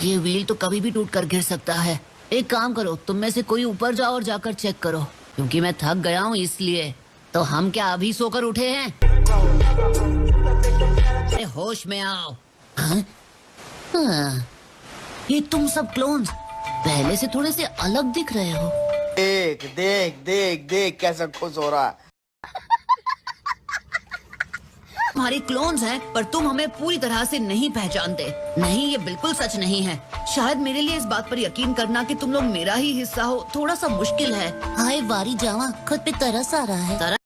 ये व्हील तो कभी भी टूट कर गिर सकता है। एक काम करो, तुम में से कोई ऊपर जाओ और जाकर चेक करो, क्योंकि मैं थक गया हूँ इसलिए। तो हम क्या अभी सोकर उठे हैं? अरे होश में आओ। हाँ? हाँ। ये तुम सब क्लोन्स पहले से थोड़े से अलग दिख रहे हो। देख देख देख देख कैसा खुश हो रहा है। हमारे क्लोन्स हैं, पर तुम हमें पूरी तरह से नहीं पहचानते। नहीं, ये बिल्कुल सच नहीं है। शायद मेरे लिए इस बात पर यकीन करना कि तुम लोग मेरा ही हिस्सा हो थोड़ा सा मुश्किल है। हाय वारी जावा, खुद पे तरस आ रहा है। तरस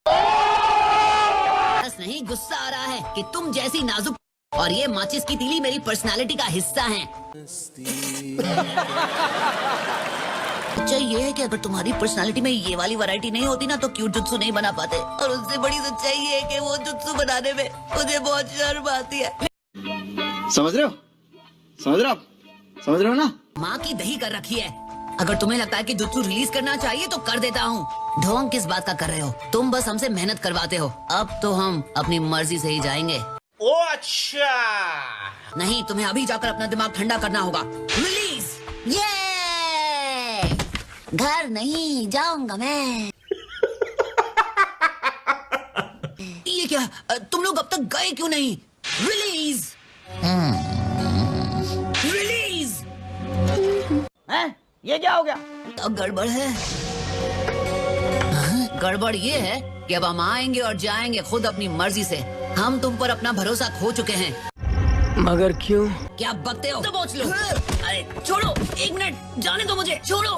नहीं, गुस्सा आ रहा है कि तुम जैसी नाजुक और ये माचिस की तीली मेरी पर्सनालिटी का हिस्सा हैं। सच्चाई ये है कि अगर तुम्हारी पर्सनालिटी में ये वाली वैरायटी नहीं होती ना तो क्यूट जुत्सु नहीं बना पाते। और उससे बड़ी सच्चाई ये है कि वो जुत्सु बनाने में मुझे बहुत शर्म आती है। समझ रहे हो? समझ रहे हो? समझ रहे हो ना? माँ की दही कर रखी है। अगर तुम्हें लगता है कि जुत्सु रिलीज करना चाहिए तो कर देता हूँ। ढोंग किस बात का कर रहे हो? तुम बस हमसे मेहनत करवाते हो। अब तो हम अपनी मर्जी से ही जाएंगे। ओ अच्छा। नहीं, तुम्हें अभी जाकर अपना दिमाग ठंडा करना होगा। रिलीज! ये घर नहीं जाऊंगा मैं। ये क्या? तुम लोग अब तक गए क्यों नहीं? रिलीज! रिलीज! हैं? ये क्या हो गया? अब गड़बड़ है। गड़बड़ ये है कि अब हम आएंगे और जाएंगे खुद अपनी मर्जी से। हम तुम पर अपना भरोसा खो चुके हैं। मगर क्यों? क्या बकते हो? दबोच लो। अरे छोड़ो, 1 मिनट, जाने दो मुझे। छोड़ो।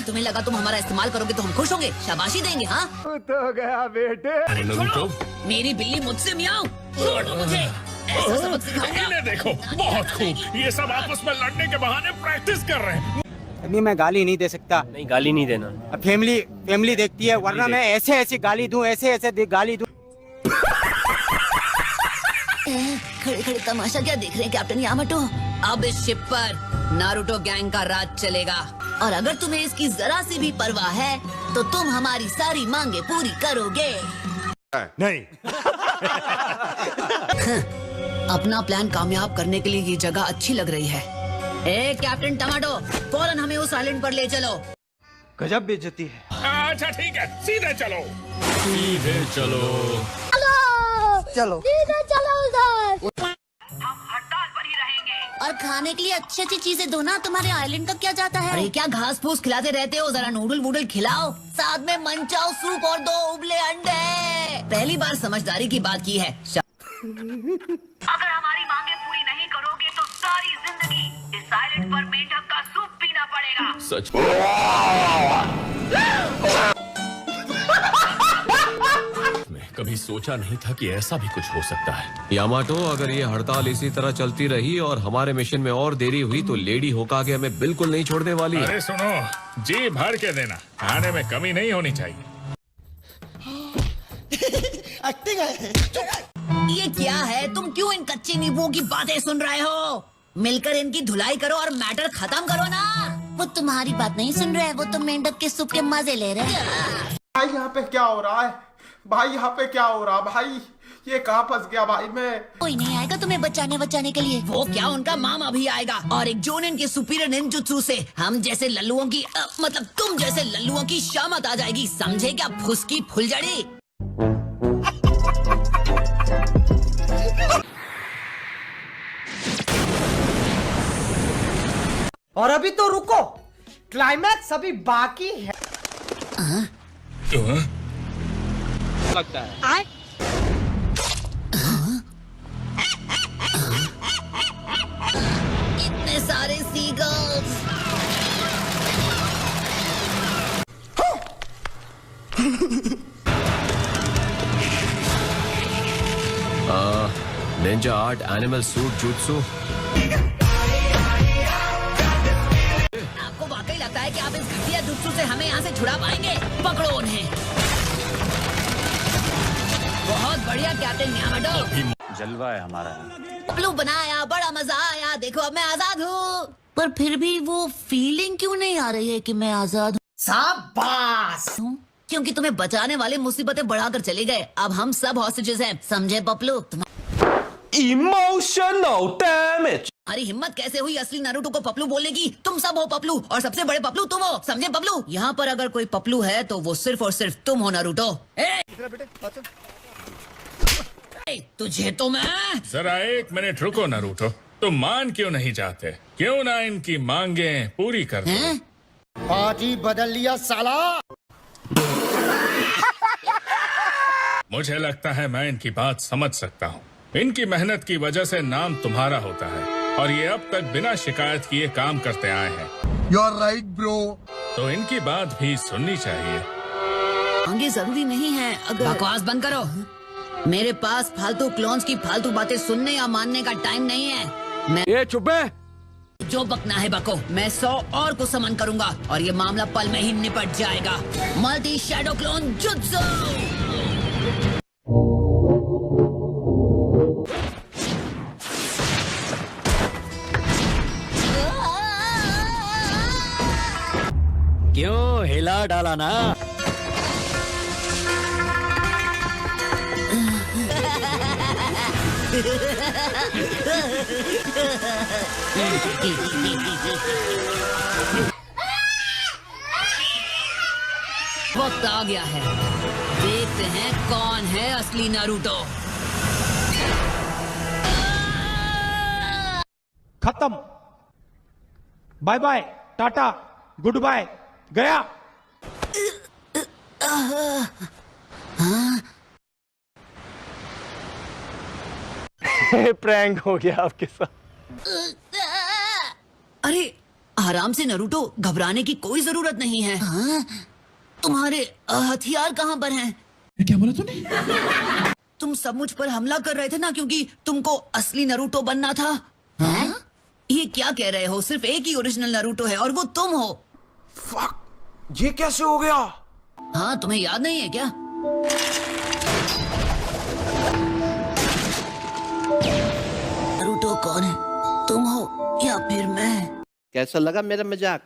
तुम्हें लगा तुम हमारा इस्तेमाल करोगे तो हम खुश होंगे, शाबाशी देंगे? हाँ तो गया बेटे। अरे छोड़ो, मेरी बिल्ली मुझसे मियाओ। छोड़ दो मुझे, ऐसा सबक सिखाऊंगा। इन्हें देखो, बहुत खूब। ये सब आपस में लड़ने के बहाने प्रैक्टिस कर रहे हैं। अभी मैं गाली नहीं दे सकता। नहीं, गाली नहीं देना। अब फैमिली देखती है, वरना मैं ऐसे गाली दूं, ऐसे गाली दूं। खड़े खड़े तमाशा क्या देख रहे हैं कैप्टन यामाटो? अब इस शिप पर नारुतो गैंग का राज चलेगा, और अगर तुम्हें इसकी जरा सी भी परवाह है तो तुम हमारी सारी मांगे पूरी करोगे। नहीं। अपना प्लान कामयाब करने के लिए ये जगह अच्छी लग रही है। ए कैप्टन टमाटो, फौरन हमें उस आइलैंड पर ले चलो। गजब बेइज्जती है। अच्छा ठीक है, सीधे चलो। सीधे चलो। चलो उधर। हम हड़ताल पर ही रहेंगे। और खाने के लिए अच्छी अच्छी चीजें दो ना। तुम्हारे आइलैंड का क्या जाता है? अरे क्या घास फूस खिलाते रहते हो? जरा नूडल वूडल खिलाओ, साथ में मंचाओ सूप और 2 उबले अंडे। पहली बार समझदारी की बात की है। अगर हमारी मांगे पूरी नहीं करोगे तो सारी जिंदगी इस आइलैंड पर मेंढक का सूप पीना पड़ेगा। सच। कभी सोचा नहीं था कि ऐसा भी कुछ हो सकता है। यामाटो, अगर ये हड़ताल इसी तरह चलती रही और हमारे मिशन में और देरी हुई तो लेडी होकागे हमें बिल्कुल नहीं छोड़ने वाली है। अरे सुनो, जी भर के देना, खाने में कमी नहीं होनी चाहिए। ये क्या है? तुम क्यों इन कच्चे नींबुओं की बातें सुन रहे हो? मिलकर इनकी धुलाई करो और मैटर खत्म करो ना। वो तुम्हारी बात नहीं सुन रहे, वो तो मेंढक के सूप के मजे ले रहे हैं। भाई यहाँ पे क्या हो रहा है? भाई यहाँ पे क्या हो रहा? भाई ये कहाँ फंस गया भाई मैं? कोई नहीं आएगा तुम्हें बचाने के लिए। वो क्या, उनका मामा भी आएगा, और एक जोनिन के सुपीरियर निंजुत्सु से हम जैसे लल्लुओं की मतलब तुम जैसे लल्लुओं की शामत आ जाएगी। समझे क्या फुसकी फुलझड़ी? और अभी तो रुको, क्लाइमैक्स अभी बाकी है। लगता है। इतने सारे seagulls. Ninja art, animal suit, jutsu. आपको वाकई लगता है कि आप इस घटिया जुत्सु से हमें यहाँ से छुड़ा पाएंगे? पकड़ो उन्हें। बहुत बढ़िया कैप्टन यामाटो। जलवा है हमारा। ब्लू बनाया, बड़ा मजा आया। देखो अब मैं आजाद हूँ। पर फिर भी वो फीलिंग क्यों नहीं आ रही है कि मैं आजाद हूँ? शाबाश। क्योंकि तुम्हें बचाने वाले मुसीबतें बढ़ाकर चले गए। अब हम सब हॉस्टेजेस हैं, समझे पपलू? Emotional damage. अरे हिम्मत कैसे हुई असली नारुतो को पपलू बोलने की? तुम सब हो पपलू और सबसे बड़े पपलू तुम हो, समझे पपलू? यहाँ पर अगर कोई पपलू है तो वो सिर्फ और सिर्फ तुम हो नारुतो। तुझे तो मैं जरा एक मिनट रुको नारुतो, तुम मान क्यों नहीं जाते? क्यों ना इनकी मांगें पूरी कर दो? आज ही बदल लिया साला। मुझे लगता है मैं इनकी बात समझ सकता हूँ। इनकी मेहनत की वजह से नाम तुम्हारा होता है और ये अब तक बिना शिकायत किए काम करते आए हैं। You are right, bro. तो इनकी बात भी सुननी चाहिए। मांगे जरूरी नहीं है। अगर बकवास बंद करो। मेरे पास फालतू क्लोन्स की फालतू बातें सुनने या मानने का टाइम नहीं है। मैं ये चुप है। जो बकना है बको। मैं 100 और को समन करूंगा और ये मामला पल में ही निपट जाएगा। Multi shadow clone jutsu. क्यों हिला डाला ना? वक्त आ गया है, देखते हैं कौन है असली नारुतो। खत्म। Bye bye, tata, goodbye, गया। प्रैंक हो गया आपके साथ। अरे आराम से नारुतो, घबराने की कोई जरूरत नहीं है। हाँ? तुम्हारे हथियार कहाँ पर हैं? क्या बोला तूने? तुम सब मुझ पर हमला कर रहे थे ना क्योंकि तुमको असली नारुतो बनना था। हैं? ये क्या कह रहे हो? सिर्फ एक ही ओरिजिनल नारुतो है और वो तुम हो। फक, ये कैसे हो गया? हाँ, तुम्हें याद नहीं है क्या? नारुतो कौन है? तुम हो या फिर मैं? कैसा लगा मेरा मजाक?